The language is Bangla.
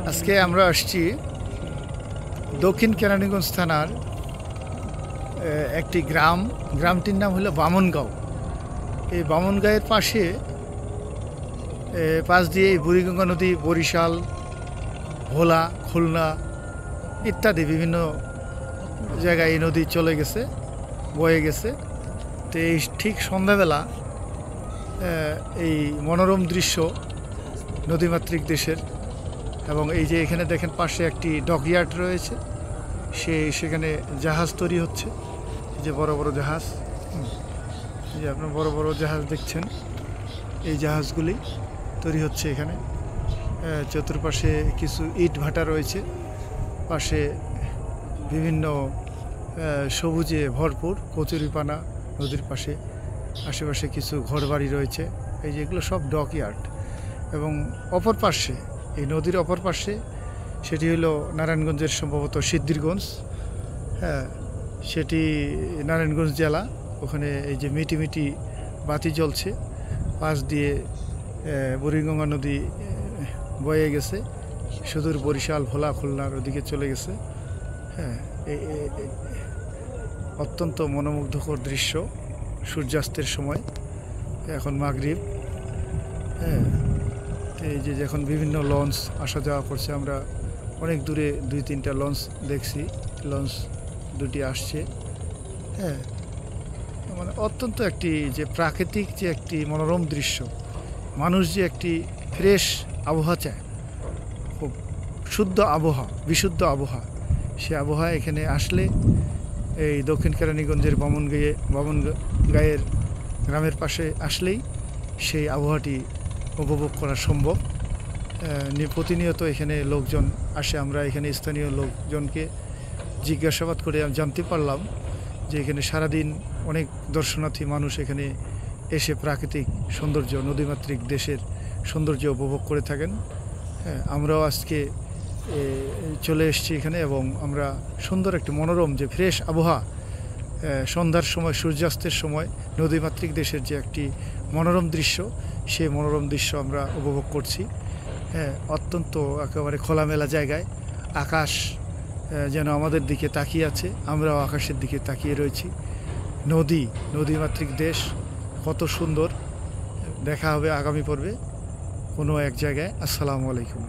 আজকে আমরা আসছি দক্ষিণ কেরানীগঞ্জ থানার একটি গ্রামটির নাম হলো বামনগাঁও। এই বামনগাঁয়ের পাশ দিয়ে এই বুড়িগঙ্গা নদী বরিশাল, ভোলা, খুলনা ইত্যাদি বিভিন্ন জায়গায় এই নদী চলে গেছে, বয়ে গেছে। তো এই ঠিক সন্ধ্যাবেলা এই মনোরম দৃশ্য নদীমাতৃক দেশের, এবং এই যে এখানে দেখেন পাশে একটি ডকইয়ার্ড রয়েছে, সেখানে জাহাজ তৈরি হচ্ছে। এই যে বড় বড় জাহাজ, এই যে আপনার বড় বড় জাহাজ দেখছেন, এই জাহাজগুলি তৈরি হচ্ছে এখানে। চতুর্পাশে কিছু ইট ভাটা রয়েছে, পাশে বিভিন্ন সবুজে ভরপুর কচুরিপানা নদীর পাশে, আশেপাশে কিছু ঘরবাড়ি রয়েছে। এই যেগুলো সব ডকইয়ার্ড। এবং অপর পাশে, এই নদীর অপর পাশে, সেটি হলো নারায়ণগঞ্জের সম্ভবত সিদ্ধিরগঞ্জ। হ্যাঁ, সেটি নারায়ণগঞ্জ জেলা। ওখানে এই যে মিটি মিটি বাতি জ্বলছে, পাশ দিয়ে বুড়িগঙ্গা নদী বয়ে গেছে, সুদূর বরিশাল, ভোলা, খুলনার ওদিকে চলে গেছে। হ্যাঁ, অত্যন্ত মনোমুগ্ধকর দৃশ্য সূর্যাস্তের সময়, এখন মাগরিব। হ্যাঁ, এই যে যখন বিভিন্ন লঞ্চ আসা যাওয়া করছে, আমরা অনেক দূরে 2-3টা লঞ্চ দেখছি, লঞ্চ দুটি আসছে। হ্যাঁ, মানে অত্যন্ত একটি যে প্রাকৃতিক যে একটি মনোরম দৃশ্য, মানুষ যে একটি ফ্রেশ আবহাওয়া চায়, খুব শুদ্ধ আবহাওয়া, বিশুদ্ধ আবহাওয়া, সে আবহাওয়া এখানে আসলে, এই দক্ষিণ কেরানীগঞ্জের বামনগাঁয়ের গ্রামের পাশে আসলেই সেই আবহাওয়াটি উপভোগ করা সম্ভব। প্রতিনিয়ত এখানে লোকজন আসে। আমরা এখানে স্থানীয় লোকজনকে জিজ্ঞাসাবাদ করে জানতে পারলাম যে এখানে সারাদিন অনেক দর্শনার্থী মানুষ এখানে এসে প্রাকৃতিক সৌন্দর্য, নদীমাতৃক দেশের সৌন্দর্য উপভোগ করে থাকেন। হ্যাঁ, আমরাও আজকে চলে এসেছি এখানে, এবং আমরা সুন্দর একটি মনোরম যে ফ্রেশ আবহাওয়া, সন্ধ্যার সময়, সূর্যাস্তের সময় নদীমাতৃক দেশের যে একটি মনোরম দৃশ্য, সেই মনোরম দৃশ্য আমরা উপভোগ করছি। হ্যাঁ, অত্যন্ত একেবারে খোলামেলা জায়গায়, আকাশ যেন আমাদের দিকে তাকিয়ে আছে, আমরাও আকাশের দিকে তাকিয়ে রয়েছি। নদীমাতৃক দেশ কত সুন্দর। দেখা হবে আগামী পর্বে কোনো এক জায়গায়। আসসালামু আলাইকুম।